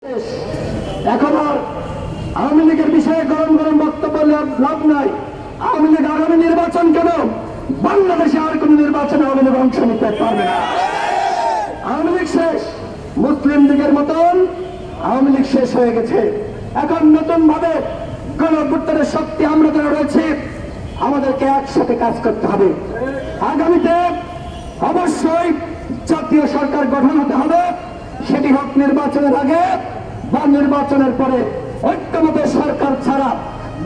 এখন আর আওয়ামী লীগের বিষয়ে গরম গরম বক্তব্য লাভ নাই। আওয়ামী লীগ আগামী নির্বাচন কেন বাংলাদেশে আর কোন নির্বাচনে আওয়ামী লীগ অংশ নিতে পারবে না। আওয়ামী লীগ শেষ, মুসলিম লীগের মতন আওয়ামী লীগ শেষ হয়ে গেছে। এখন নতুন ভাবে গণঅভ্যুত্থানের শক্তি আমরা যারা রয়েছে আমাদেরকে একসাথে কাজ করতে হবে। আগামীতে অবশ্যই জাতীয় সরকার গঠন হতে হবে, সেটি হোক নির্বাচনের আগে বা নির্বাচনের পরে। ঐক্যমত সরকার ছাড়া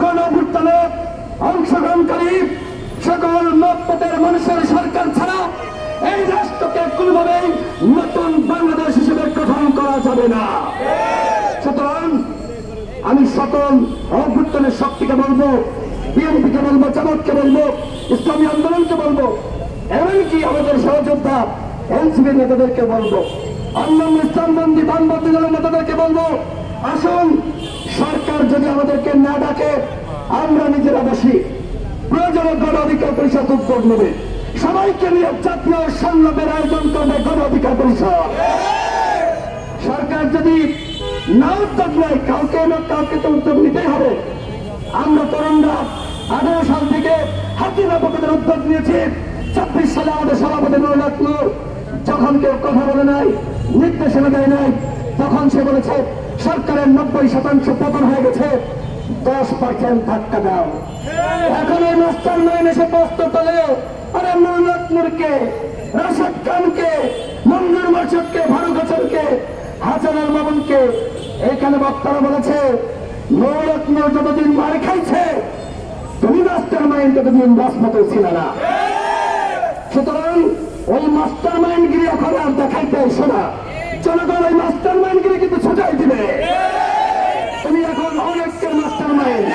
গণঅভ্যুত্থানে অংশগ্রহণকারী সকল মতপথের মানুষের সরকার ছাড়া এই রাষ্ট্রকে কোনোভাবেই নতুন বাংলাদেশ হিসেবে গঠন করা যাবে না। সুতরাং আমি সকল অভ্যুত্থানের শক্তিকে বলবো, বিএনপিকে বলবো, জামাতকে বলবো, ইসলামী আন্দোলনকে বলবো, এমনকি আমাদের সহযোদ্ধা এনসিপি নেতাদেরকে বলবো, অন্যান্য ইসলামপন্থী বামপন্থী দলের নেতাদেরকে বলবো, আসুন সরকার যদি আমাদেরকে না ডাকে আমরা নিজেরা বসি, প্রয়োজনে গণ অধিকার পরিষদ উদ্যোগ নেবে, সবাইকে নিয়ে জাতীয় সংলাপের আয়োজন করবে গণ অধিকার পরিষদ। সরকার যদি না উদ্যোগ নেয় কাউকে না কাউকে তো উদ্যোগ নিতেই হবে। আমরা তরুণরা 18 সাল থেকে হাসিনা পক্ষের উদ্যোগ নিয়েছি। 26 সালে আমাদের সভাপতি নুরুল হক নূর যখন কেউ কথা বলে নাই, নির্দেশনা দেয় নাই, তখন সে বলেছে সরকারের 90% পতন হয়ে গেছে, 10% ধাক্কা দাও। এখন এই মাস্টার মাইন্ড এসে প্রশ্ন তোলে, আরে নুরুল হক নূরকে, রাশেদ খানকে, মঞ্জুর মাসুদকে, ফারুক হাসানকে, হাসান আল মামুনকে, এখানে বক্তারা বলেছে নুরুল হক নূর যতদিন মার খাইছে তুমি মাস্টার মাইন্ড ততদিন রাজপথে ছিল না। সুতরাং ওই মাস্টার মাইন্ডগিরি এখন আর দেখাইতে এসো না। জনগণ ওই মাস্টার মাইন্ডগিরি কিন্তু ছোটাই দিবে। তুমি এখন অনেকের মাস্টার মাইন্ড।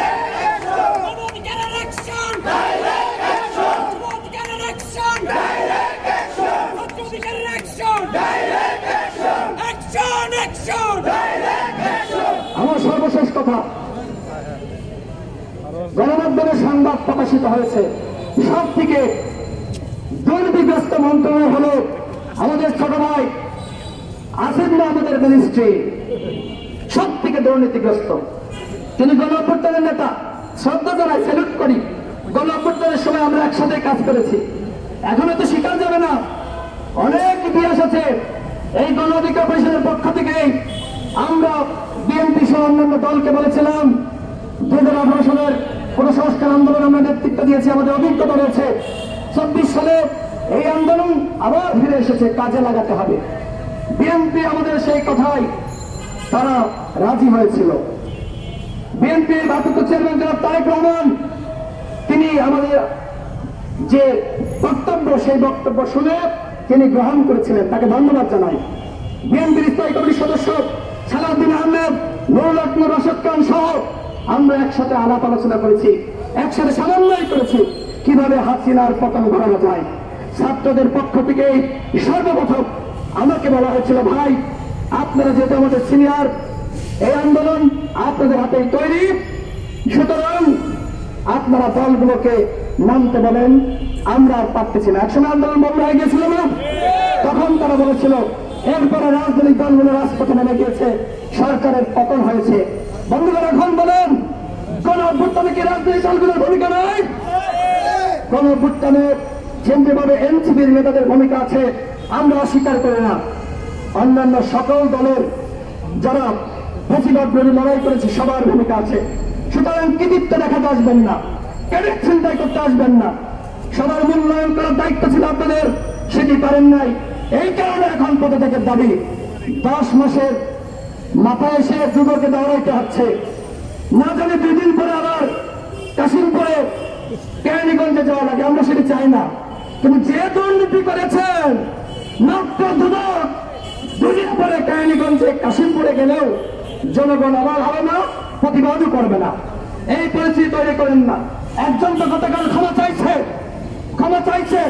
আমার সর্বশেষ কথা, গণমাধ্যমে সংবাদ প্রকাশিত হয়েছে সব থেকে দুর্নীতিগ্রস্ত মন্ত্রণালয় হল আমাদের ছোট ভাই আসিফ মাহমুদের মিনিস্ট্রি, সব থেকে দুর্নীতিগ্রস্ত। তিনি গণঅভ্যুত্থানের নেতা, শ্রদ্ধা জানাই, স্যালুট করি। গণঅভ্যুত্থানের সময় আমরা একসাথে কাজ করেছি, এখনো তো শিকার যাবে না, অনেক ইতিহাস আছে। এই গণ অধিকার পরিষদের পক্ষ থেকে আমরা বিএনপি সহ অন্যান্য দলকে বলেছিলাম 2018 সালের পুনঃসংস্কার আন্দোলন আমরা নেতৃত্ব দিয়েছি, আমাদের অভিজ্ঞতা রয়েছে। 24 সালে এই আন্দোলন আবার ফিরে এসেছে, কাজে লাগাতে হবে। বিএনপি আমাদের সেই কথাই তারা রাজি হয়েছিল। বিএনপির ভারপ্রাপ্ত চেয়ারম্যান জনাব তারেক রহমান তিনি আমাদের যে বক্তব্য সেই বক্তব্য শুনে তিনি গ্রহণ করেছিলেন, তাকে ধন্যবাদ জানাই। বিএনপির স্থায়ী কমিটির সদস্য সালাউদ্দিন আহমেদ, নুরুল হক নূর, রাশেদ খান সহ আমরা একসাথে আলাপ আলোচনা করেছি, একসাথে সমন্বয় করেছি কিভাবে হাসিনার পতন ঘটানো যায়। ছাত্রদের পক্ষ থেকে সর্বপ্রথম আমাকে বলা হয়েছিল, ভাই আপনারা যেহেতু আমাদের সিনিয়র, এই আন্দোলন আপনাদের হাতেই তৈরি, সুতরাং আপনারা দলগুলোকে নামতে বলেন। আমরা আর পারতেছি না, একসময় আন্দোলন বন্ধ হয়ে গেছিল না, তখন তারা বলেছিল। এরপরে রাজনৈতিক দলগুলো রাজপথে নেমে গিয়েছে, সরকারের পতন হয়েছে। বন্ধুরা এখন বলেন, কোন অভ্যুত্থানে কি রাজনৈতিক দলগুলোর ভূমিকা নাই? কোন অভ্যুত্থানে যেভাবে এনসিপির নেতাদের ভূমিকা আছে আমরা অস্বীকার করি না। অন্যান্য সকল দলের যারা ফ্যাসিবাদ বিরোধী লড়াই করেছে সবার ভূমিকা আছে। সুতরাং কৃতিত্ব দেখাতে আসবেন না, ক্রেডিট চিন্তাই করতে আসবেন না। সবার মূল্যায়ন করার দায়িত্ব ছিল আপনাদের, সেটি পারেন নাই। এই কারণে এখন পদত্যাগের দাবি। 10 মাসের মাথায় এসে যুবকে দৌড়াইতে হচ্ছে, না জানি 2 দিন পরে আবার কাশিমপুরে কেরানীগঞ্জে যাওয়া লাগে। আমরা সেটি চাই না, কিন্তু যে দুর্নীতি করেছেন মাত্র 2 দিন পরে কেরানীগঞ্জে কাশিমপুরে গেলেও জনগণ আবার হবে না, প্রতিবাদও করবে না। এই পরিস্থিতি তৈরি করেন না। একজন তো গতকাল ক্ষমা চাইছে,